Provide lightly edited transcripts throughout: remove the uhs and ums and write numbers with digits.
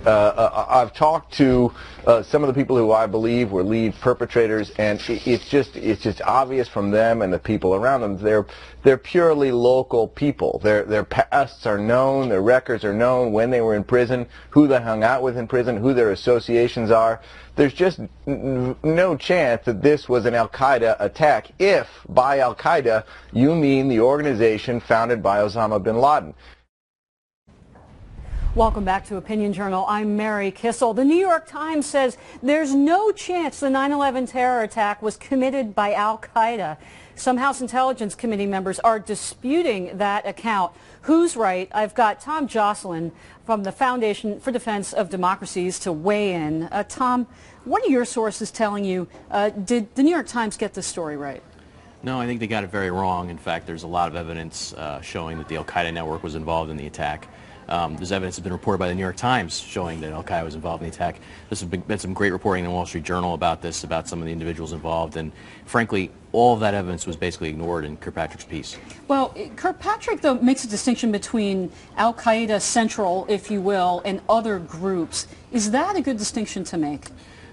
I've talked to some of the people who I believe were lead perpetrators, and it's just obvious from them and the people around them. They're purely local people. Their pasts are known, their records are known, when they were in prison, who they hung out with in prison, who their associations are. There's just no chance that this was an Al Qaeda attack, if by Al Qaeda you mean the organization founded by Osama bin Laden. Welcome back to Opinion Journal. I'm Mary Kissel. The New York Times says there's no chance the 9/11 terror attack was committed by Al Qaeda. Some House Intelligence Committee members are disputing that account. Who's right? I've got Tom Joscelyn from the Foundation for Defense of Democracies to weigh in. Tom, what are your sources telling you? Did the New York Times get this story right? No, I think they got it very wrong. In fact, there's a lot of evidence showing that the Al Qaeda network was involved in the attack. There's evidence that's been reported by the New York Times showing that Al Qaeda was involved in the attack. There's been some great reporting in the Wall Street Journal about this, about some of the individuals involved, and frankly, all of that evidence was basically ignored in Kirkpatrick's piece. Well, Kirkpatrick, though, makes a distinction between Al Qaeda Central, if you will, and other groups. Is that a good distinction to make?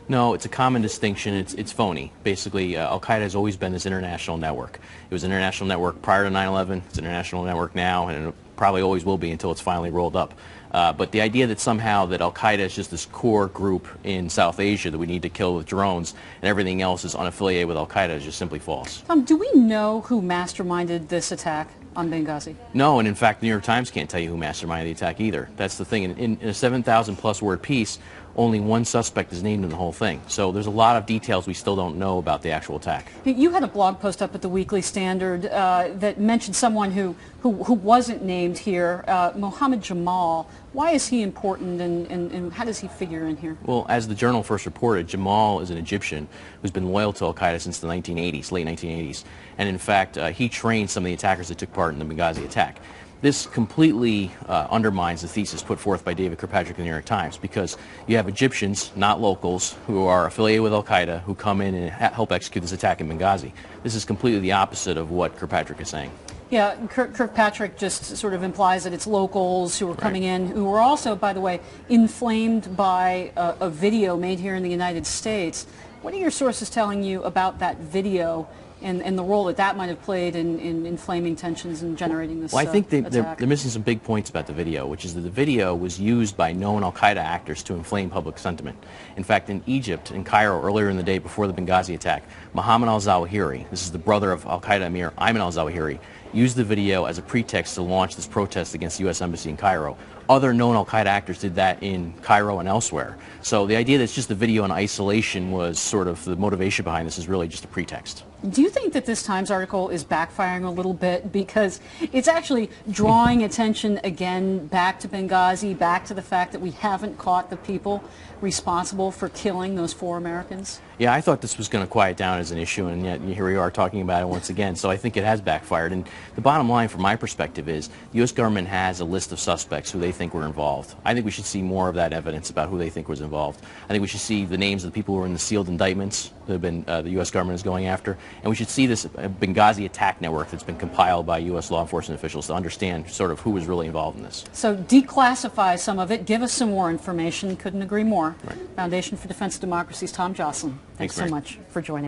No, it's a common distinction. It's phony. Basically, Al Qaeda has always been this international network. It was an international network prior to 9/11. It's an international network now, and it probably always will be until it's finally rolled up. But the idea that somehow that Al Qaeda is just this core group in South Asia that we need to kill with drones and everything else is unaffiliated with Al Qaeda is just simply false. Tom, do we know who masterminded this attack on Benghazi? No, and in fact, the New York Times can't tell you who masterminded the attack either. That's the thing. In a 7,000-plus word piece, only one suspect is named in the whole thing. So there's a lot of details we still don't know about the actual attack. You had a blog post up at the Weekly Standard that mentioned someone who wasn't named here, Mohammed Jamal. Why is he important, and how does he figure in here? Well, as the Journal first reported, Jamal is an Egyptian who's been loyal to Al Qaeda since the 1980s, late 1980s. And in fact, he trained some of the attackers that took part in the Benghazi attack. This completely undermines the thesis put forth by David Kirkpatrick in the New York Times, because you have Egyptians, not locals, who are affiliated with Al Qaeda, who come in and help execute this attack in Benghazi. This is completely the opposite of what Kirkpatrick is saying. Yeah, Kirkpatrick just sort of implies that it's locals who are coming in, who were also, by the way, inflamed by a video made here in the United States. What are your sources telling you about that video and the role that might have played in inflaming tensions and generating this attack? Well, I think they're missing some big points about the video, which is that the video was used by known Al Qaeda actors to inflame public sentiment. In fact, in Egypt, in Cairo, earlier in the day before the Benghazi attack, Mohammed al-Zawahiri, this is the brother of Al Qaeda Emir Ayman al-Zawahiri, used the video as a pretext to launch this protest against the U.S. Embassy in Cairo. Other known Al Qaeda actors did that in Cairo and elsewhere. So the idea that it's just the video in isolation was sort of the motivation behind this is really just a pretext. Do you think that this Times article is backfiring a little bit, because it's actually drawing attention again back to Benghazi, back to the fact that we haven't caught the people responsible for killing those 4 Americans? Yeah, I thought this was going to quiet down as an issue, and yet here we are talking about it once again. So I think it has backfired. And the bottom line from my perspective is the U.S. government has a list of suspects who they think were involved. I think we should see more of that evidence about who they think was involved. I think we should see the names of the people who were in the sealed indictments that have been the U.S. government is going after. And we should see this Benghazi attack network that's been compiled by U.S. law enforcement officials to understand sort of who was really involved in this. So declassify some of it. Give us some more information. Couldn't agree more. Right. Foundation for Defense of Democracy's Tom Joscelyn. Thanks so much for joining.